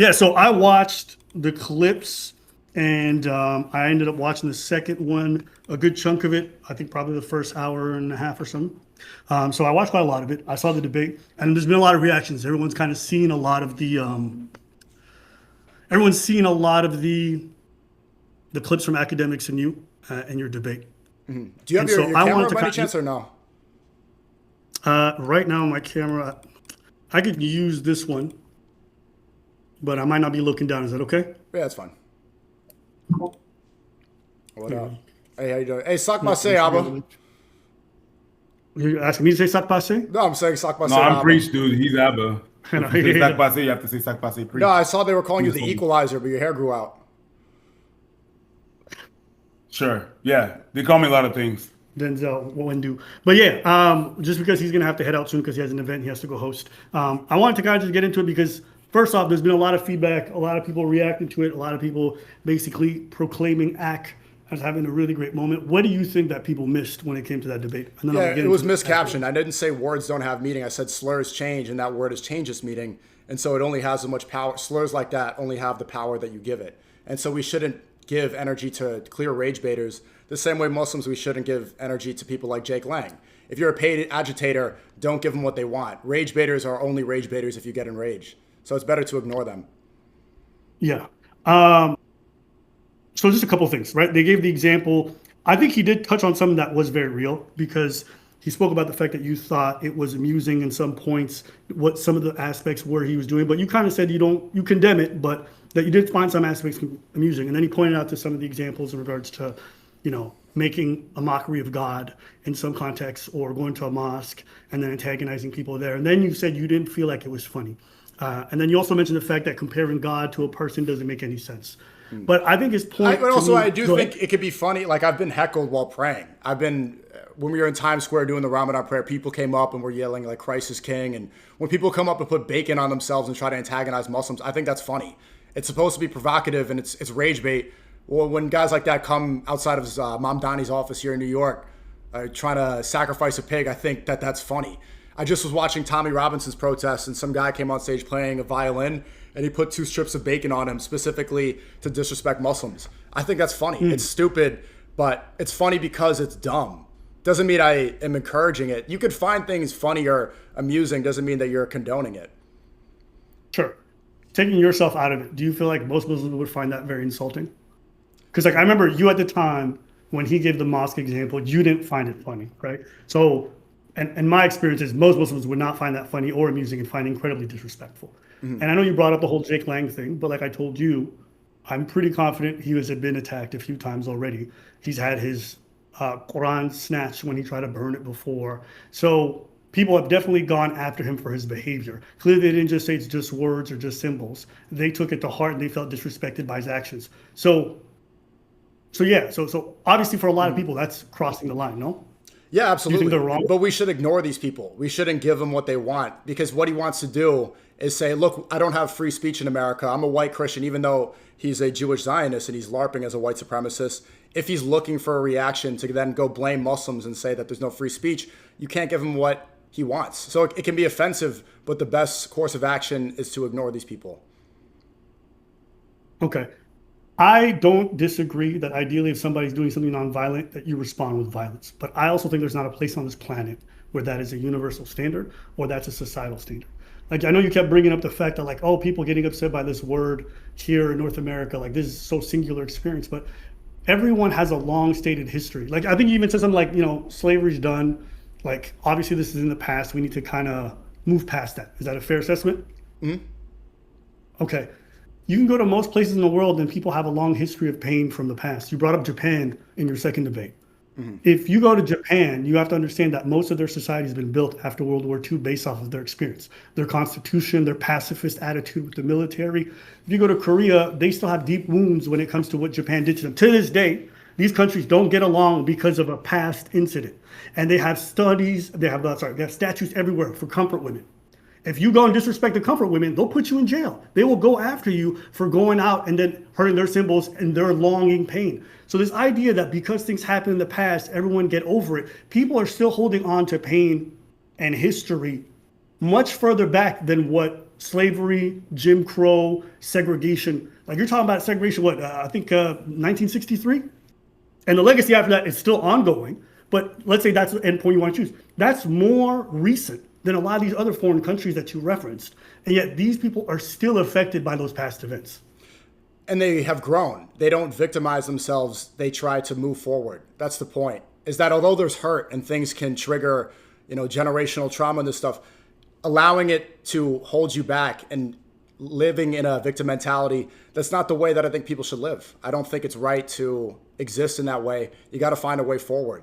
Yeah, so I watched the clips and I ended up watching the second one, a good chunk of it. I think probably the first hour and a half or something. So I watched quite a lot of it. I saw the debate, and there's been a lot of reactions. Everyone's kind of seen a lot of the clips from Academics and you and your debate. Do you have your camera by any chance or no? Right now, my camera, I could use this one, but I might not be looking down. Is that okay? Yeah, that's fine. What up? Hey, how you doing? Hey, sak passe, Abba. You're asking me to say sak passe? No, I'm saying sak passe. No, I'm Preach, dude. He's Abba. If you say sak passe, you have to say sak passe Preach. No, I saw they were calling you the equalizer, but your hair grew out. Sure. Yeah. They call me a lot of things. Denzel Wendu. But yeah, just because he's going to have to head out soon because he has an event he has to go host. I wanted to kind of just get into it because first off, there's been a lot of feedback, a lot of people reacting to it, a lot of people basically proclaiming ACC as having a really great moment. What do you think that people missed when it came to that debate? And then yeah, it was miscaptioned. I didn't say words don't have meaning. I said slurs change, and that word has changed its meaning. And so it only has so much power. Slurs like that only have the power that you give it. And so we shouldn't give energy to clear rage baiters the same way Muslims, we shouldn't give energy to people like Jake Lang. If you're a paid agitator, don't give them what they want. Rage baiters are only rage baiters if you get enraged. So it's better to ignore them. Yeah. So just a couple of things, right? They gave the example. I think he did touch on something that was very real because he spoke about the fact that you thought it was amusing in some points, what some of the aspects were he was doing, but you kind of said you condemn it, but that you did find some aspects amusing. And then he pointed out to some of the examples in regards to, making a mockery of God in some contexts or going to a mosque and then antagonizing people there. And then you said you didn't feel like it was funny. And then you also mentioned the fact that comparing God to a person doesn't make any sense. But I think his point. I do think it could be funny. Like I've been heckled while praying. When we were in Times Square doing the Ramadan prayer, people came up and were yelling like Christ is king. And when people come up and put bacon on themselves and try to antagonize Muslims, I think that's funny. It's supposed to be provocative and it's rage bait. Well, when guys like that come outside of Mom Donnie's office here in New York, trying to sacrifice a pig, I think that's funny. I just was watching Tommy Robinson's protest and some guy came on stage playing a violin and he put 2 strips of bacon on him specifically to disrespect Muslims. I think that's funny. It's stupid, but it's funny because it's dumb. Doesn't mean I am encouraging it. You could find things funny or amusing, doesn't mean that you're condoning it. Sure. Taking yourself out of it, do you feel like most Muslims would find that very insulting? Because I remember you at the time when he gave the mosque example, you didn't find it funny, right? So, and my experience is most Muslims would not find that funny or amusing and find it incredibly disrespectful. And I know you brought up the whole Jake Lang thing, but like I told you, I'm pretty confident he has been attacked a few times already. He's had his Quran snatched when he tried to burn it before. So people have definitely gone after him for his behavior. Clearly, they didn't just say it's just words or just symbols. They took it to heart and they felt disrespected by his actions. So obviously for a lot of people, that's crossing the line, no? Yeah, absolutely. Do you think they're wrong? But we should ignore these people. We shouldn't give them what they want because what he wants to do is say, look, I don't have free speech in America. I'm a white Christian, even though he's a Jewish Zionist and he's LARPing as a white supremacist. If he's looking for a reaction to then go blame Muslims and say that there's no free speech, you can't give him what he wants. So it can be offensive, but the best course of action is to ignore these people. Okay. I don't disagree that ideally if somebody's doing something nonviolent, that you respond with violence. But I also think there's not a place on this planet where that is a universal standard or that's a societal standard. Like, I know you kept bringing up the fact that like, oh, people getting upset by this word here in North America, like this is so singular experience, but everyone has a long stated history. Like, I think you even said something like, slavery's done. Like, obviously this is in the past. We need to kind of move past that. Is that a fair assessment? Mm-hmm. Okay. You can go to most places in the world and people have a long history of pain from the past. You brought up Japan in your second debate. Mm-hmm. If you go to Japan, you have to understand that most of their society has been built after World War II based off of their experience, their constitution, their pacifist attitude with the military. If you go to Korea, they still have deep wounds when it comes to what Japan did to them. To this day, these countries don't get along because of a past incident. And they have they have statutes everywhere for comfort women. If you go and disrespect the comfort women, they'll put you in jail. They will go after you for going out and then hurting their symbols and their longing pain. So this idea that because things happen in the past, everyone get over it. People are still holding on to pain and history much further back than what slavery, Jim Crow, segregation. Like you're talking about segregation, what, I think 1963? And the legacy after that is still ongoing. But let's say that's the endpoint you want to choose. That's more recent than a lot of these other foreign countries that you referenced. And yet these people are still affected by those past events. And they have grown. They don't victimize themselves. They try to move forward. That's the point, is that although there's hurt and things can trigger, generational trauma and this stuff, allowing it to hold you back and living in a victim mentality, that's not the way that I think people should live. I don't think it's right to exist in that way. You got to find a way forward.